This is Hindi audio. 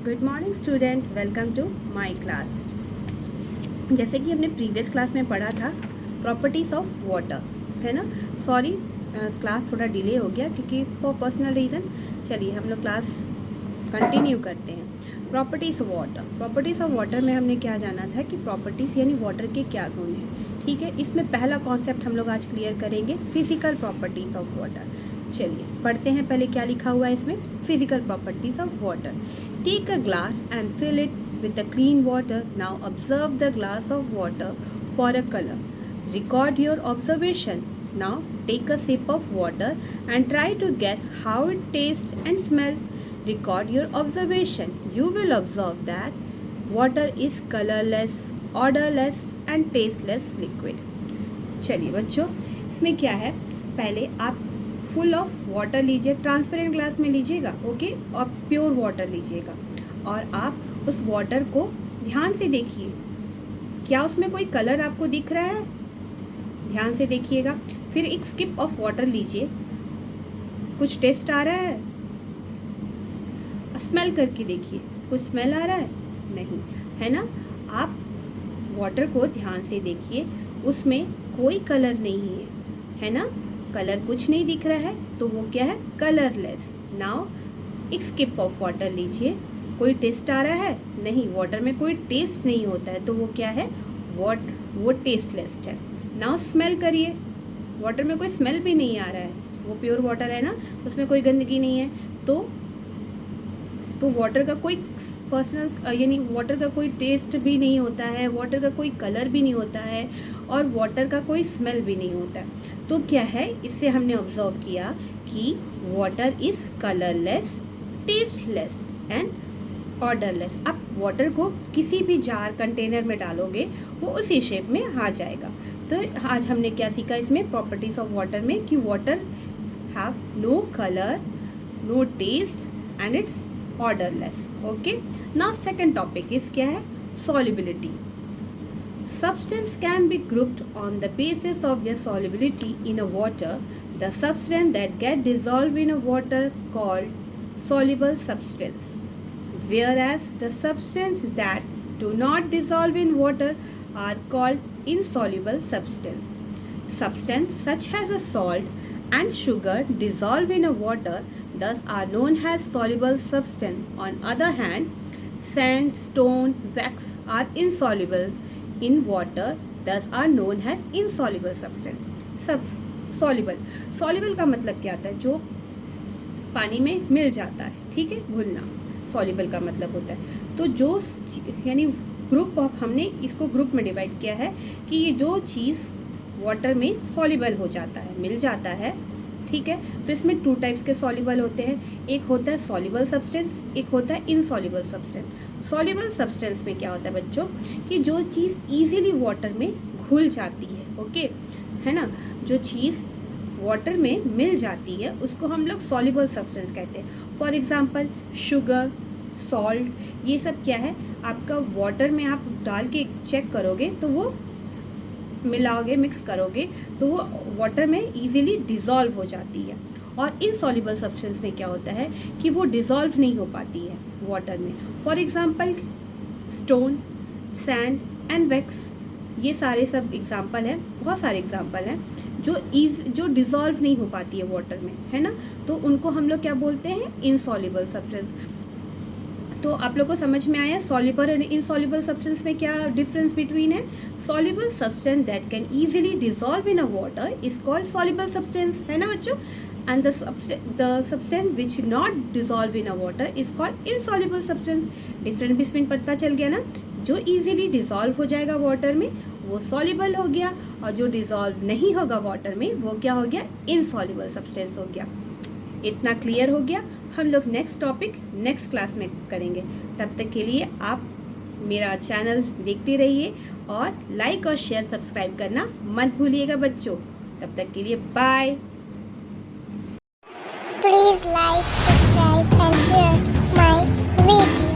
Good morning student, welcome to my class. जैसे कि हमने प्रीवियस क्लास में पढ़ा था प्रॉपर्टीज़ ऑफ वाटर, है ना। सॉरी, क्लास थोड़ा डिले हो गया क्योंकि फॉर पर्सनल रीज़न। चलिए हम लोग क्लास कंटिन्यू करते हैं। Properties of water. Properties of water में हमने क्या जाना था कि प्रॉपर्टीज़ यानी वाटर के क्या गुण हैं। ठीक है, इसमें पहला कॉन्सेप्ट हम लोग आज क्लियर करेंगे, फिजिकल प्रॉपर्टीज़ ऑफ वाटर। चलिए पढ़ते हैं, पहले क्या लिखा हुआ है इसमें। Physical properties of water. Take a glass and fill it with a clean water. Now observe the glass of water for a color. Record your observation. Now take a sip of water and try to guess how it tastes and smell. Record your observation. You will observe that water is colorless, odorless and tasteless liquid. चलिए बच्चों, इसमें क्या है, पहले आप फुल ऑफ वाटर लीजिए, ट्रांसपेरेंट ग्लास में लीजिएगा, ओके, और प्योर वाटर लीजिएगा और आप उस वाटर को ध्यान से देखिए। क्या उसमें कोई कलर आपको दिख रहा है? ध्यान से देखिएगा। फिर एक स्किप ऑफ वाटर लीजिए, कुछ टेस्ट आ रहा है? स्मेल करके देखिए, कुछ स्मेल आ रहा है? नहीं, है ना। आप वाटर को ध्यान से देखिए, उसमें कोई कलर नहीं है ना, कलर कुछ नहीं दिख रहा है, तो वो क्या है? कलरलेस। नाउ एक स्किप ऑफ वाटर लीजिए, कोई टेस्ट आ रहा है? नहीं, वाटर में कोई टेस्ट नहीं होता है, तो वो क्या है? वो टेस्टलेस है। नाउ स्मेल करिए, वाटर में कोई स्मेल भी नहीं आ रहा है, वो प्योर वाटर है ना, उसमें कोई गंदगी नहीं है, तो वाटर का कोई पर्सनल यानी वाटर का कोई टेस्ट भी नहीं होता है, वाटर का कोई कलर भी नहीं होता है और वाटर का कोई स्मेल भी नहीं होता है। तो क्या है, इससे हमने ऑब्जर्व किया कि water is colourless, tasteless and odourless. आप वाटर को किसी भी जार कंटेनर में डालोगे वो उसी शेप में आ जाएगा। तो आज हमने क्या सीखा इसमें प्रॉपर्टीज ऑफ वाटर में कि water have no colour, no taste and it's odourless. Okay, now second topic is क्या है? Solubility. Substance can be grouped on the basis of their solubility in a water. The substance that get dissolved in a water called soluble substance, whereas the substance that do not dissolve in water are called insoluble substance. Substance such as a salt and sugar dissolve in a water, thus are known as soluble substance. On other hand, sand, stone, wax are insoluble in water, thus are known as insoluble substance. soluble का मतलब क्या आता है? जो पानी में मिल जाता है, ठीक है, घुलना सॉल्युबल का मतलब होता है। तो जो यानी ग्रुप ऑफ, हमने इसको ग्रुप में डिवाइड किया है कि ये जो चीज़ वाटर में सॉल्युबल हो जाता है, मिल जाता है, ठीक है। तो इसमें टू टाइप्स के सॉल्युबल होते हैं, एक होता है सॉल्युबल सब्सटेंस, एक होता है इनसॉल्युबल सब्सटेंस। सॉल्युबल सब्सटेंस में क्या होता है बच्चों कि जो चीज़ इजीली वाटर में घुल जाती है, ओके, है ना, जो चीज़ वाटर में मिल जाती है उसको हम लोग सॉल्युबल सब्सटेंस कहते हैं। फॉर एग्जांपल शुगर, सॉल्ट, ये सब क्या है, आपका वाटर में आप डाल के चेक करोगे तो वो मिलाओगे, मिक्स करोगे तो वो वाटर में इजीली डिज़ोल्व हो जाती है। और इनसॉल्युबल सब्सटेंस में क्या होता है कि वो डिज़ोल्व नहीं हो पाती है वाटर में। For example stone, sand and wax, ये सारे सब एग्जांपल हैं, बहुत सारे एग्जांपल हैं जो डिज़ोल्व नहीं हो पाती है वाटर में, है ना। तो उनको हम लोग क्या बोलते हैं? Insoluble substance. तो आप लोग को समझ में आया सॉल्युबल और इनसॉल्युबल सब्सटेंस में क्या डिफरेंस बिटवीन है? Soluble substance that can easily dissolve in a water is called soluble substance, है ना बच्चों। And the substance which not dissolve in a water is called insoluble substance. Difference between पता चल गया ना। जो इजीली डिज़ोल्व हो जाएगा वाटर में वो सॉल्युबल हो गया, और जो डिज़ोल्व नहीं होगा वाटर में वो क्या हो गया? इनसॉल्युबल सब्सटेंस हो गया। इतना क्लियर हो गया। हम लोग नेक्स्ट टॉपिक नेक्स्ट क्लास में करेंगे। तब तक के लिए आप मेरा चैनल देखते रहिए और लाइक और शेयर सब्सक्राइब करना मत भूलिएगा बच्चों। तब तक के लिए bye. Please like, subscribe and share my video.